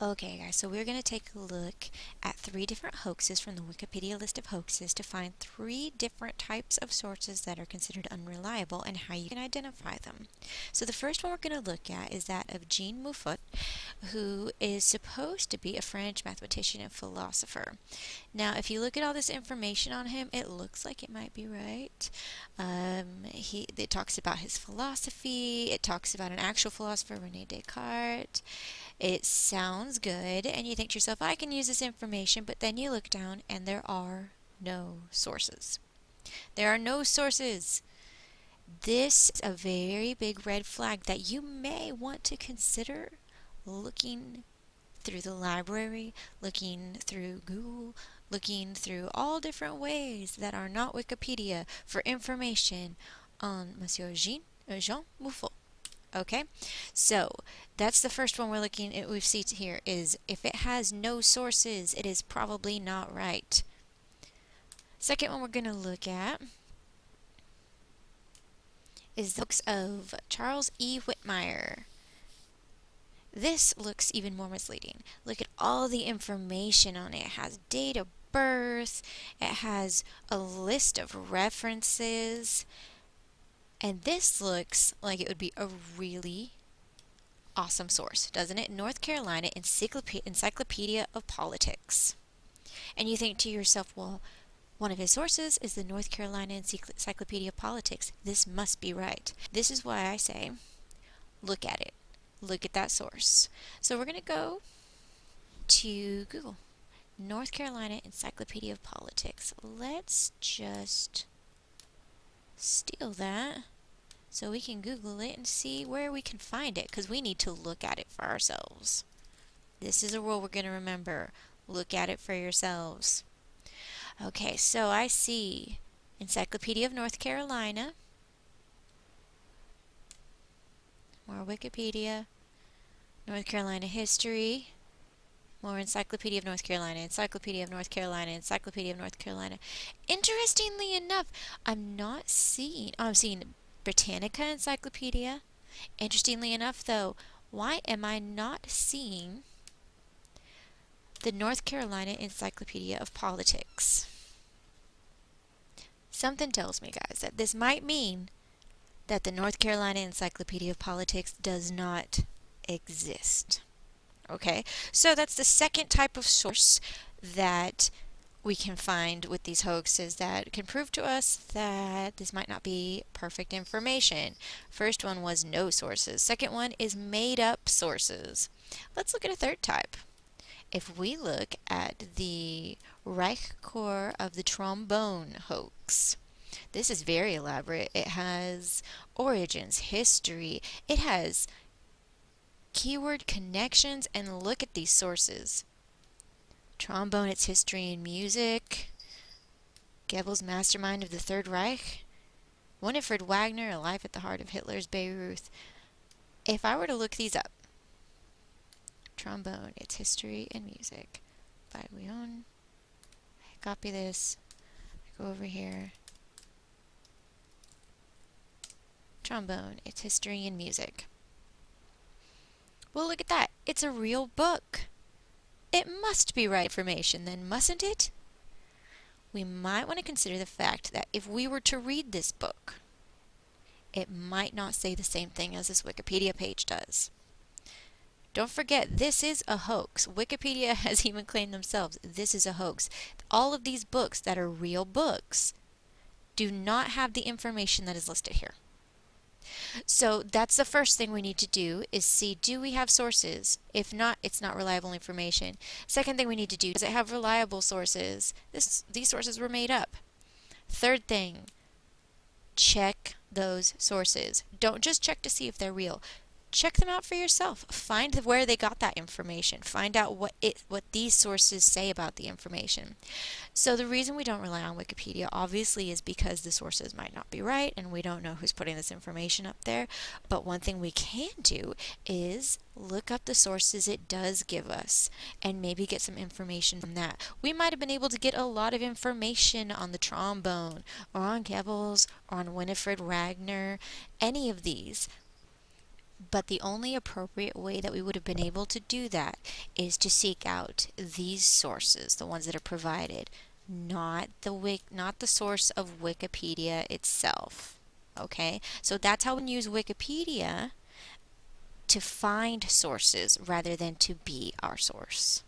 Okay, guys, so we're going to take a look at 3 different hoaxes from the Wikipedia list of hoaxes to find 3 different types of sources that are considered unreliable and how you can identify them. So the first one we're going to look at is that of Jean Moufot, who is supposed to be a French mathematician and philosopher. Now, if you look at all this information on him, it looks like it might be right. It talks about his philosophy. It talks about an actual philosopher, Rene Descartes. It sounds good, and you think to yourself, I can use this information, but then you look down and there are no sources. There are no sources. This is a very big red flag that you may want to consider looking through the library, looking through Google, looking through all different ways that are not Wikipedia for information on Monsieur Jean Moufot. Okay, so that's the first one we're looking at. We've seen here is if it has no sources, it is probably not right. Second one we're going to look at is the hoax of Charles E. Whitmire. This looks even more misleading. Look at all the information on it. It has date of birth, it has a list of references, and this looks like it would be a really awesome source, doesn't it? North Carolina Encyclopedia of Politics. And you think to yourself, well, one of his sources is the North Carolina Encyclopedia of Politics. This must be right. This is why I say, look at it. Look at that source. So we're going to go to Google. North Carolina Encyclopedia of Politics. Let's just steal that so we can Google it and see where we can find it, because we need to look at it for ourselves. This is a rule we're going to remember. Look at it for yourselves. Okay, so I see Encyclopedia of North Carolina, more Wikipedia, North Carolina history, more Encyclopedia of North Carolina, Encyclopedia of North Carolina, Encyclopedia of North Carolina. Interestingly enough, I'm seeing Britannica Encyclopedia. Interestingly enough, though, why am I not seeing the North Carolina Encyclopedia of Politics? Something tells me, guys, that this might mean that the North Carolina Encyclopedia of Politics does not exist. Okay, so that's the second type of source that we can find with these hoaxes that can prove to us that this might not be perfect information. First one was no sources. Second one is made up sources. Let's look at a third type. If we look at the Reich Corps of the Trombone hoax, this is very elaborate. It has origins, history, it has keyword connections, and look at these sources. Trombone, its history and music, Goebbels, mastermind of the Third Reich, Winifred Wagner, a life at the heart of Hitler's Beirut. If I were to look these up, Trombone, its history and music by Leon, I copy this, I go over here, Trombone, its history and music. Well, look at that. It's a real book. It must be right information then, mustn't it? We might want to consider the fact that if we were to read this book, it might not say the same thing as this Wikipedia page does. Don't forget, this is a hoax. Wikipedia has even claimed themselves, this is a hoax. All of these books that are real books do not have the information that is listed here. So that's the first thing we need to do is see, do we have sources? If not, it's not reliable information. Second thing we need to do, does it have reliable sources? These sources were made up. Third thing, check those sources. Don't just check to see if they're real. Check them out for yourself. Find where they got that information. Find out what these sources say about the information. So the reason we don't rely on Wikipedia obviously is because the sources might not be right and we don't know who's putting this information up there. But one thing we can do is look up the sources it does give us and maybe get some information from that. We might have been able to get a lot of information on the trombone or on Goebbels or on Winifred Wagner, any of these. But the only appropriate way that we would have been able to do that is to seek out these sources, the ones that are provided, not the source of Wikipedia itself. Okay? So that's how we use Wikipedia, to find sources rather than to be our source.